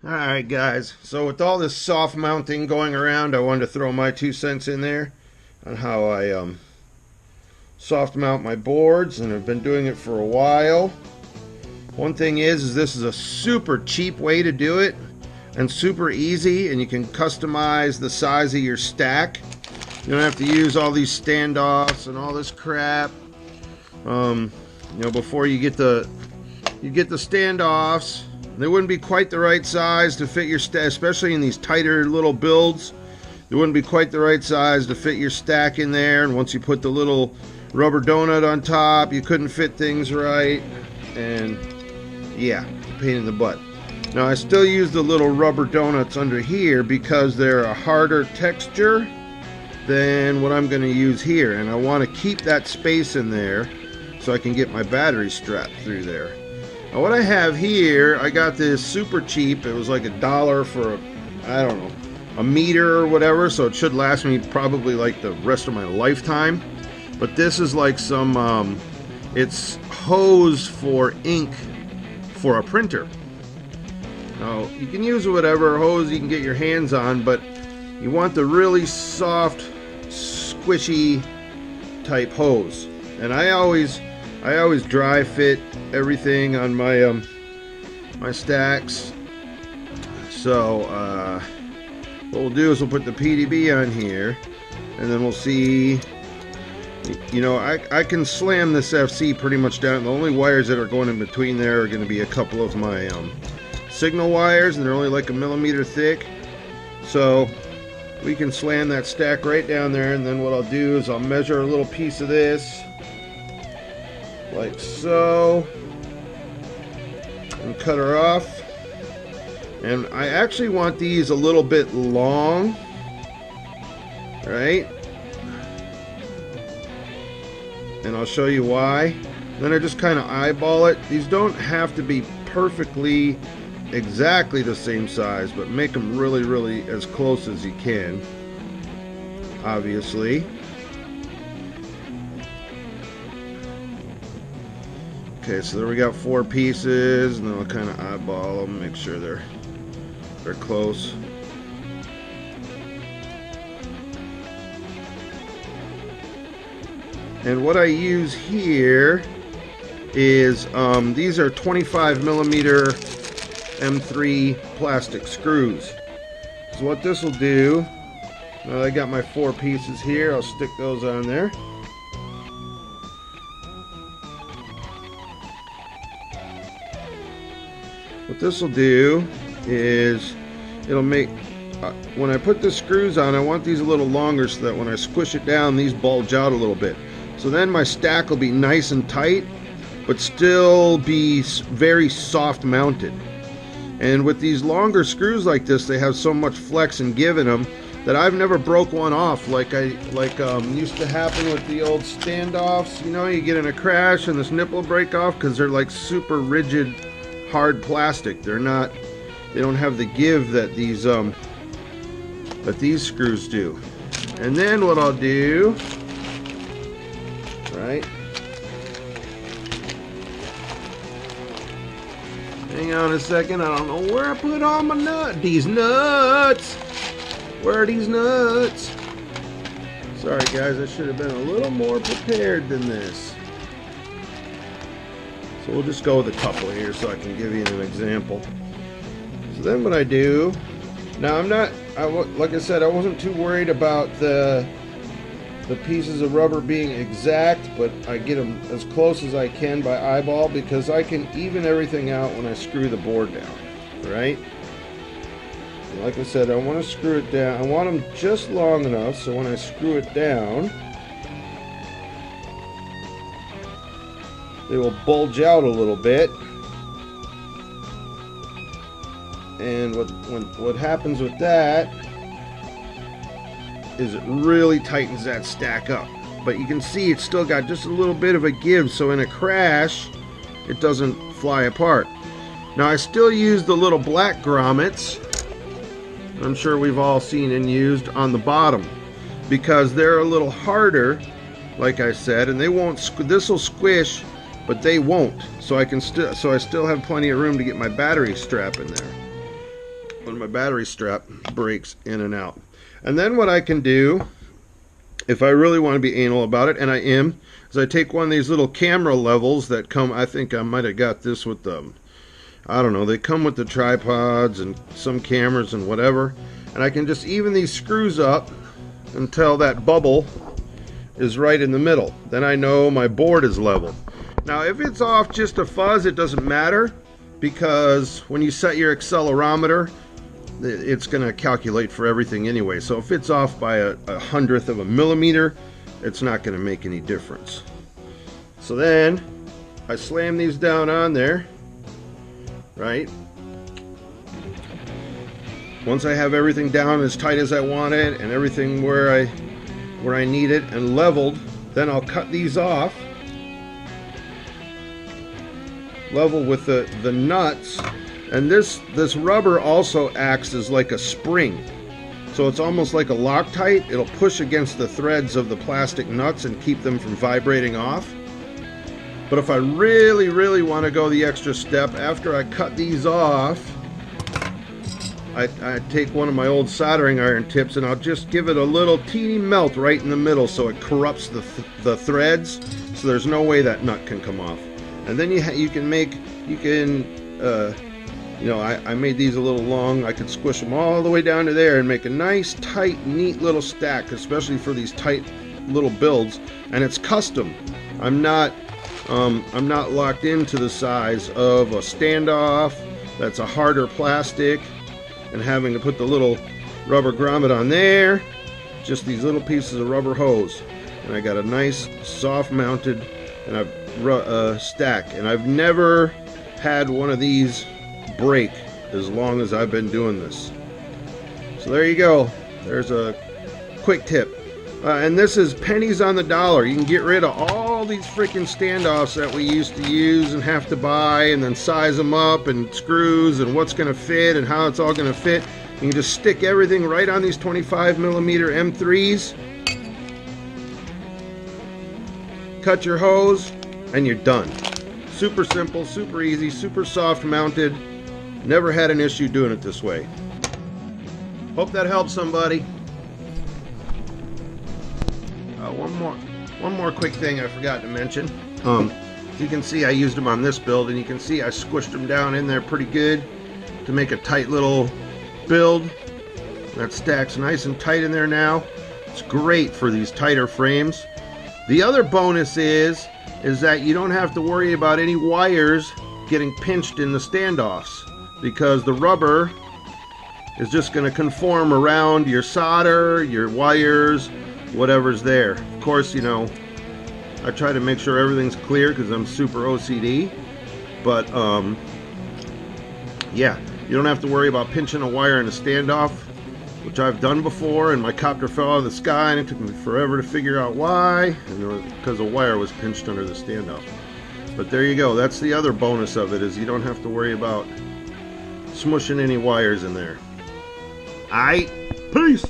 Alright guys, so with all this soft mounting going around, I wanted to throw my 2 cents in there on how I soft mount my boards, and I've been doing it for a while. One thing is this is a super cheap way to do it and super easy, and you can customize the size of your stack. You don't have to use all these standoffs and all this crap. Before you get the standoffs, they wouldn't be quite the right size to fit your stack, especially in these tighter little builds. They wouldn't be quite the right size to fit your stack in there, and once you put the little rubber donut on top, you couldn't fit things right, and yeah, pain in the butt. Now I still use the little rubber donuts under here because they're a harder texture than what I'm going to use here, and I want to keep that space in there so I can get my battery strapped through there. Now what I have here, I got this super cheap. It was like $1 for a meter or whatever, so it should last me probably like the rest of my lifetime. But this is like some it's hose for ink for a printer. Now you can use whatever hose you can get your hands on, but you want the really soft, squishy type hose. And I always dry fit everything on my my stacks. So what we'll do is we'll put the PDB on here, and then we'll see. I can slam this FC pretty much down. The only wires that are going in between there are going to be a couple of my signal wires, and they're only like 1 millimeter thick. So we can slam that stack right down there, and then what I'll do is I'll measure a little piece of this like so, and cut her off. And I actually want these a little bit long, right? And I'll show you why. Then I just kind of eyeball it. These don't have to be perfectly exactly the same size, but make them really as close as you can, obviously. Okay, so there we got 4 pieces, and then I'll kind of eyeball them, make sure they're close. And what I use here is these are 25 millimeter M3 plastic screws. So what this will do, now I got my 4 pieces here, I'll stick those on there. What this will do is it'll make, when I put the screws on, I want these a little longer so that when I squish it down, these bulge out a little bit. So then my stack will be nice and tight, but still be very soft mounted. And with these longer screws like this, they have so much flex and give in them that I've never broke one off like used to happen with the old standoffs. You get in a crash and this nipple break off because they're like super rigid, hard plastic. They don't have the give that these screws do. And then what I'll do, right? Hang on a second, I don't know where I put all my these nuts. Where are these nuts? Sorry guys, I should have been a little more prepared than this. So we'll just go with a couple here so I can give you an example. So then what I do, now like I said, I wasn't too worried about the pieces of rubber being exact, but I get them as close as I can by eyeball because I can even everything out when I screw the board down, right? And like I said, I want to screw it down. I want them just long enough so when I screw it down, they will bulge out a little bit. And what happens with that is it really tightens that stack up. But you can see it's still got just a little bit of a give, so in a crash it doesn't fly apart. Now I still use the little black grommets, I'm sure we've all seen and used, on the bottom because they're a little harder, like I said, and they won't. This will squish, but they won't. So I still have plenty of room to get my battery strap in there. when my battery strap breaks in and out. And then what I can do, if I really want to be anal about it, and I am, is I take one of these little camera levels that come, I think I might have got this with them. I don't know, they come with the tripods and some cameras and whatever. And I can just even these screws up until that bubble is right in the middle. Then I know my board is level. Now if it's off just a fuzz, it doesn't matter, because when you set your accelerometer, it's going to calculate for everything anyway. So if it's off by a hundredth of a millimeter, it's not going to make any difference. So then I slam these down on there, right? Once I have everything down as tight as I want it and everything where I need it and leveled, then I'll cut these off, level with the nuts. And this rubber also acts as like a spring, so it's almost like a Loctite. It'll push against the threads of the plastic nuts and keep them from vibrating off. But if I really want to go the extra step, after I cut these off, I take one of my old soldering iron tips and I'll just give it a little teeny melt right in the middle so it corrupts the threads, so there's no way that nut can come off. And then I made these a little long. I could squish them all the way down to there and make a nice, tight, neat little stack, especially for these tight little builds. And it's custom. I'm not locked into the size of a standoff that's a harder plastic and having to put the little rubber grommet on there. Just these little pieces of rubber hose, and I got a nice soft mounted and stack. And I've never had one of these break as long as I've been doing this. So there you go. There's a quick tip. And this is pennies on the dollar. You can get rid of all these freaking standoffs that we used to use and have to buy and then size them up and screws and what's going to fit and how it's all going to fit. You can just stick everything right on these 25 millimeter M3s. Cut your hose and you're done. Super simple, super easy, super soft mounted. Never had an issue doing it this way. Hope that helps somebody. One more quick thing I forgot to mention. You can see I used them on this build, and you can see I squished them down in there pretty good to make a tight little build. That stacks nice and tight in there now. It's great for these tighter frames. The other bonus is that you don't have to worry about any wires getting pinched in the standoffs, because the rubber is just going to conform around your solder, your wires, whatever's there. Of course, I try to make sure everything's clear because I'm super OCD, but yeah, you don't have to worry about pinching a wire in a standoff, which I've done before, and my copter fell out of the sky and it took me forever to figure out why, and it was because a wire was pinched under the standoff. But there you go. That's the other bonus of it, is you don't have to worry about smushing any wires in there. Aight, peace!